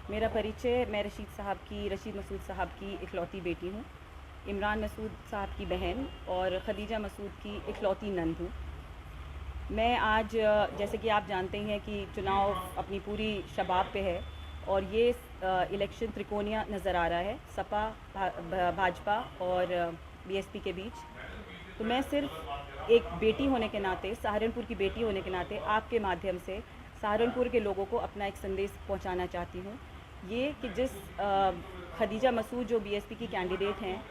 मेरा परिचय, मैं रशीद मसूद साहब की इकलौती बेटी हूँ। इमरान मसूद साहब की बहन और ख़दीजा मसूद की इकलौती नंद हूँ। मैं आज जैसे कि आप जानते हैं कि चुनाव अपनी पूरी शबाब पे है और ये इलेक्शन त्रिकोणीय नज़र आ रहा है, सपा भाजपा और बीएसपी के बीच। तो मैं सिर्फ एक बेटी होने के नाते, सहारनपुर की बेटी होने के नाते आपके माध्यम से सहारनपुर के लोगों को अपना एक संदेश पहुंचाना चाहती हूं। ये कि जिस खदीजा मसूद जो बीएसपी की कैंडिडेट हैं,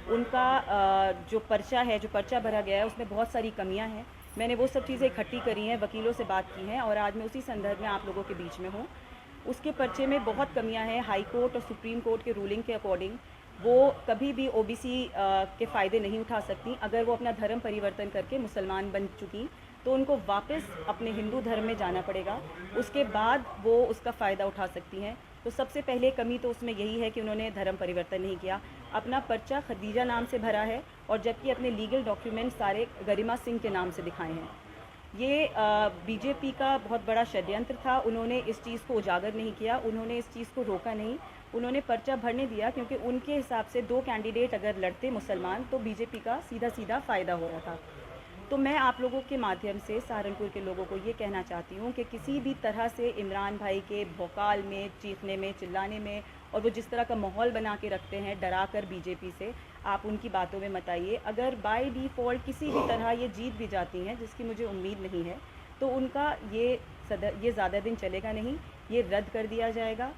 उनका जो पर्चा भरा गया है उसमें बहुत सारी कमियां हैं। मैंने वो सब चीज़ें इकट्ठी करी हैं, वकीलों से बात की हैं और आज मैं उसी संदर्भ में आप लोगों के बीच में हूँ। उसके पर्चे में बहुत कमियां हैं। हाई कोर्ट और सुप्रीम कोर्ट के रूलिंग के अकॉर्डिंग वो कभी भी ओबीसी के फ़ायदे नहीं उठा सकती। अगर वो अपना धर्म परिवर्तन करके मुसलमान बन चुकी तो उनको वापस अपने हिंदू धर्म में जाना पड़ेगा, उसके बाद वो उसका फ़ायदा उठा सकती हैं। तो सबसे पहले कमी तो उसमें यही है कि उन्होंने धर्म परिवर्तन नहीं किया, अपना पर्चा खदीजा नाम से भरा है और जबकि अपने लीगल डॉक्यूमेंट सारे गरिमा सिंह के नाम से दिखाए हैं। ये बीजेपी का बहुत बड़ा षड्यंत्र था। उन्होंने इस चीज़ को उजागर नहीं किया, उन्होंने इस चीज़ को रोका नहीं, उन्होंने पर्चा भरने दिया क्योंकि उनके हिसाब से दो कैंडिडेट अगर लड़ते मुसलमान तो बीजेपी का सीधा सीधा फ़ायदा हो रहा था। तो मैं आप लोगों के माध्यम से सहारनपुर के लोगों को ये कहना चाहती हूँ कि किसी भी तरह से इमरान भाई के भौकाल में, चीखने में, चिल्लाने में और वो जिस तरह का माहौल बना के रखते हैं डरा कर बीजेपी से, आप उनकी बातों में मत आइए। अगर बाय डिफ़ॉल्ट किसी भी तरह ये जीत भी जाती हैं, जिसकी मुझे उम्मीद नहीं है, तो उनका ये ज़्यादा दिन चलेगा नहीं, ये रद्द कर दिया जाएगा।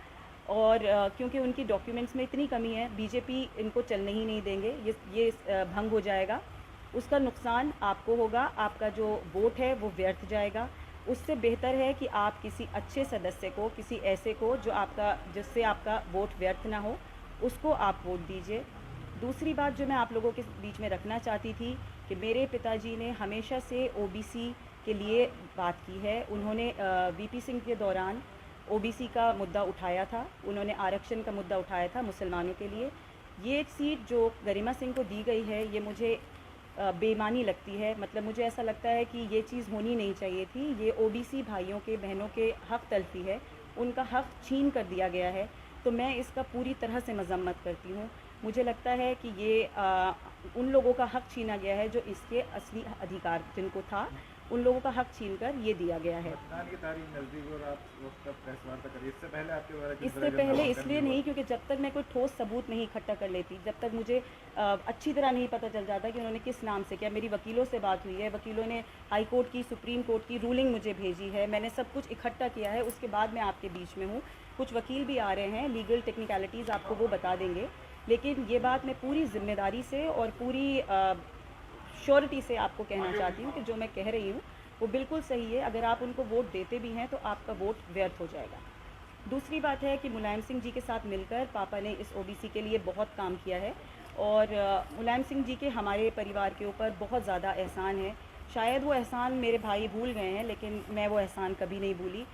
और क्योंकि उनकी डॉक्यूमेंट्स में इतनी कमी है, बीजेपी इनको चलने ही नहीं देंगे, ये भंग हो जाएगा। उसका नुकसान आपको होगा, आपका जो वोट है वो व्यर्थ जाएगा। उससे बेहतर है कि आप किसी अच्छे सदस्य को, किसी ऐसे को जिससे आपका वोट व्यर्थ ना हो, उसको आप वोट दीजिए। दूसरी बात जो मैं आप लोगों के बीच में रखना चाहती थी कि मेरे पिताजी ने हमेशा से ओबीसी के लिए बात की है। उन्होंने वीपी सिंह के दौरान ओबीसी का मुद्दा उठाया था, उन्होंने आरक्षण का मुद्दा उठाया था मुसलमानों के लिए। ये सीट जो गरिमा सिंह को दी गई है, ये मुझे बेईमानी लगती है। मतलब मुझे ऐसा लगता है कि ये चीज़ होनी नहीं चाहिए थी। ये ओबीसी भाइयों के, बहनों के हक़ तलफ़ी है, उनका हक़ छीन कर दिया गया है। तो मैं इसका पूरी तरह से मज़म्मत करती हूँ। मुझे लगता है कि ये उन लोगों का हक़ छीना गया है जो इसके असली अधिकार जिनको था, उन लोगों का हक़ छीन कर ये दिया गया है। मतदान की तारीख नज़दीक और आप वक्त तक प्रेस वार्ता करिए। इससे पहले आपके द्वारा इससे पहले इसलिए नहीं क्योंकि जब तक मैं कोई ठोस सबूत नहीं इकट्ठा कर लेती, जब तक मुझे अच्छी तरह नहीं पता चल जाता कि उन्होंने किस नाम से किया। मेरी वकीलों से बात हुई है, वकीलों ने हाई कोर्ट की, सुप्रीम कोर्ट की रूलिंग मुझे भेजी है, मैंने सब कुछ इकट्ठा किया है, उसके बाद मैं आपके बीच में हूँ। कुछ वकील भी आ रहे हैं, लीगल टेक्निकलिटीज़ आपको वो बता देंगे, लेकिन ये बात मैं पूरी जिम्मेदारी से और पूरी श्योरिटी से आपको कहना चाहती हूँ कि जो मैं कह रही हूँ वो बिल्कुल सही है। अगर आप उनको वोट देते भी हैं तो आपका वोट व्यर्थ हो जाएगा। दूसरी बात है कि मुलायम सिंह जी के साथ मिलकर पापा ने इस ओबीसी के लिए बहुत काम किया है और मुलायम सिंह जी के हमारे परिवार के ऊपर बहुत ज़्यादा एहसान है। शायद वो एहसान मेरे भाई भूल गए हैं, लेकिन मैं वो एहसान कभी नहीं भूली।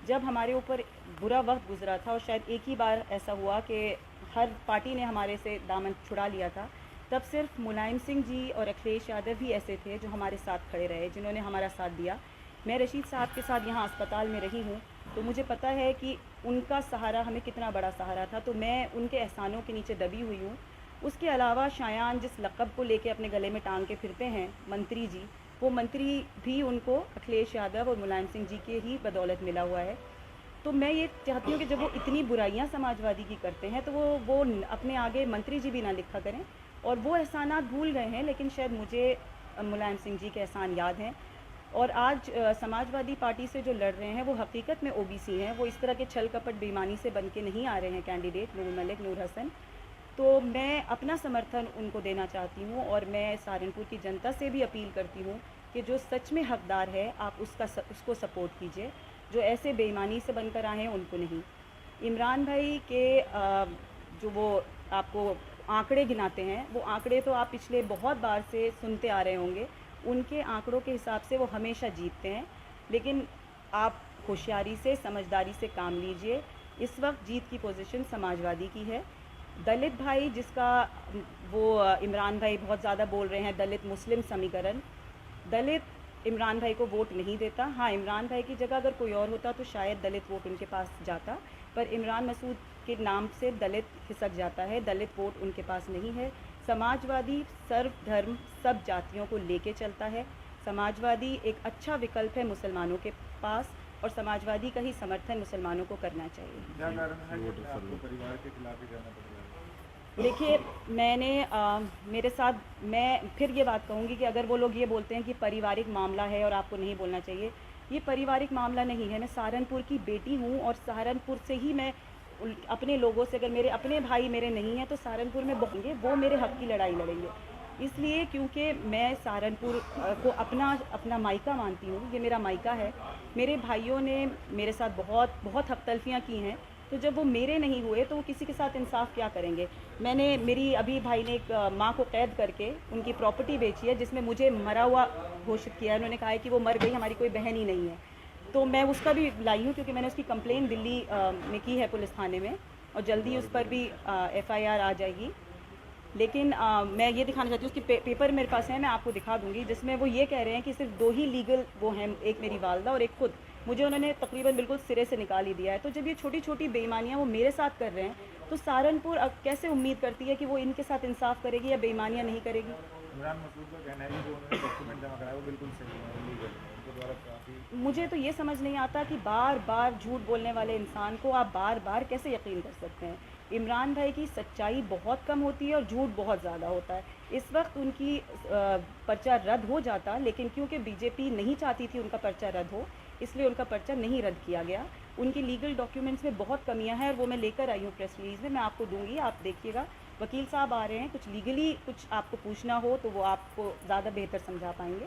जब हमारे ऊपर बुरा वक्त गुजरा था और शायद एक ही बार ऐसा हुआ कि हर पार्टी ने हमारे से दामन छुड़ा लिया था, तब सिर्फ मुलायम सिंह जी और अखिलेश यादव ही ऐसे थे जो हमारे साथ खड़े रहे, जिन्होंने हमारा साथ दिया। मैं रशीद साहब के साथ यहाँ अस्पताल में रही हूँ, तो मुझे पता है कि उनका सहारा हमें कितना बड़ा सहारा था। तो मैं उनके एहसानों के नीचे दबी हुई हूँ। उसके अलावा शायान जिस लक़ब को लेके अपने गले में टांग के फिरते हैं, मंत्री जी, वो मंत्री भी उनको अखिलेश यादव और मुलायम सिंह जी के ही बदौलत मिला हुआ है। तो मैं ये चाहती हूँ कि जब वो इतनी बुराइयाँ समाजवादी की करते हैं तो वो अपने आगे मंत्री जी भी ना लिखा करें। और वो एहसानात भूल गए हैं, लेकिन शायद मुझे मुलायम सिंह जी के एहसान याद हैं। और आज समाजवादी पार्टी से जो लड़ रहे हैं वो हकीकत में ओबीसी हैं, वो इस तरह के छल कपट बेईमानी से बन के नहीं आ रहे हैं कैंडिडेट नूर मलिक, नूर हसन। तो मैं अपना समर्थन उनको देना चाहती हूँ और मैं सहारनपुर की जनता से भी अपील करती हूँ कि जो सच में हकदार है आप उसको सपोर्ट कीजिए, जो ऐसे बेईमानी से बनकर आए हैं उनको नहीं। इमरान भाई के जो वो आपको आंकड़े गिनाते हैं, वो आंकड़े तो आप पिछले बहुत बार से सुनते आ रहे होंगे। उनके आंकड़ों के हिसाब से वो हमेशा जीतते हैं, लेकिन आप होशियारी से, समझदारी से काम लीजिए। इस वक्त जीत की पोजीशन समाजवादी की है। दलित भाई जिसका वो इमरान भाई बहुत ज़्यादा बोल रहे हैं, दलित मुस्लिम समीकरण, दलित इमरान भाई को वोट नहीं देता। हाँ, इमरान भाई की जगह अगर कोई और होता तो शायद दलित वोट उनके पास जाता, पर इमरान मसूद के नाम से दलित खिसक जाता है। दलित वोट उनके पास नहीं है। समाजवादी सर्व धर्म सब जातियों को लेके चलता है। समाजवादी एक अच्छा विकल्प है मुसलमानों के पास, और समाजवादी का ही समर्थन मुसलमानों को करना चाहिए। क्या कारण है कि आपको परिवार के खिलाफ ही जाना पड़ रहा है? देखिए, मेरे साथ, मैं फिर ये बात कहूँगी कि अगर वो लोग ये बोलते हैं कि पारिवारिक मामला है और आपको नहीं बोलना चाहिए, ये पारिवारिक मामला नहीं है। मैं सहारनपुर की बेटी हूँ और सहारनपुर से ही मैं अपने लोगों से, अगर मेरे अपने भाई मेरे नहीं हैं तो सहारनपुर में बहुएंगे, वो मेरे हक़ की लड़ाई लड़ेंगे। इसलिए क्योंकि मैं सहारनपुर को अपना मायका मानती हूँ, ये मेरा मायका है। मेरे भाइयों ने मेरे साथ बहुत हक़ तलफ़ियाँ की हैं, तो जब वो मेरे नहीं हुए तो वो किसी के साथ इंसाफ क्या करेंगे। मेरी अभी भाई ने एक माँ को कैद करके उनकी प्रॉपर्टी बेची है, जिसमें मुझे मरा हुआ घोषित किया है। उन्होंने कहा है कि वो मर गई, हमारी कोई बहन ही नहीं है। तो मैं उसका भी लाई हूँ, क्योंकि मैंने उसकी कंप्लेन दिल्ली में की है पुलिस थाने में, और जल्दी उस पर भी FIR आ जाएगी। लेकिन मैं ये दिखाना चाहती हूँ, उसकी पेपर मेरे पास है, मैं आपको दिखा दूँगी, जिसमें वो ये कह रहे हैं कि सिर्फ 2 ही लीगल वो हैं, एक मेरी वालदा और एक खुद। मुझे उन्होंने तकरीबन बिल्कुल सिरे से निकाल ही दिया है। तो जब ये छोटी छोटी बेईमानियाँ वो मेरे साथ कर रहे हैं, तो सहारनपुर अब कैसे उम्मीद करती है कि वो इनके साथ इंसाफ करेगी या बेईमानियाँ नहीं करेगी। इमरान मसूद का कहना है कि जो उन्होंने डॉक्यूमेंट जमा कराया वो बिल्कुल सही है, लीगल है, उनके द्वारा काफ़ी। मुझे तो ये समझ नहीं आता कि बार बार झूठ बोलने वाले इंसान को आप बार बार कैसे यकीन कर सकते हैं। इमरान भाई की सच्चाई बहुत कम होती है और झूठ बहुत ज़्यादा होता है। इस वक्त उनकी पर्चा रद्द हो जाता, लेकिन क्योंकि बीजेपी नहीं चाहती थी उनका पर्चा रद्द हो, इसलिए उनका पर्चा नहीं रद्द किया गया। उनकी लीगल डॉक्यूमेंट्स में बहुत कमियां हैं, और वो मैं लेकर आई हूँ प्रेस रिलीज़ में, मैं आपको दूंगी, आप देखिएगा। वकील साहब आ रहे हैं, कुछ लीगली कुछ आपको पूछना हो तो वो आपको ज़्यादा बेहतर समझा पाएंगे।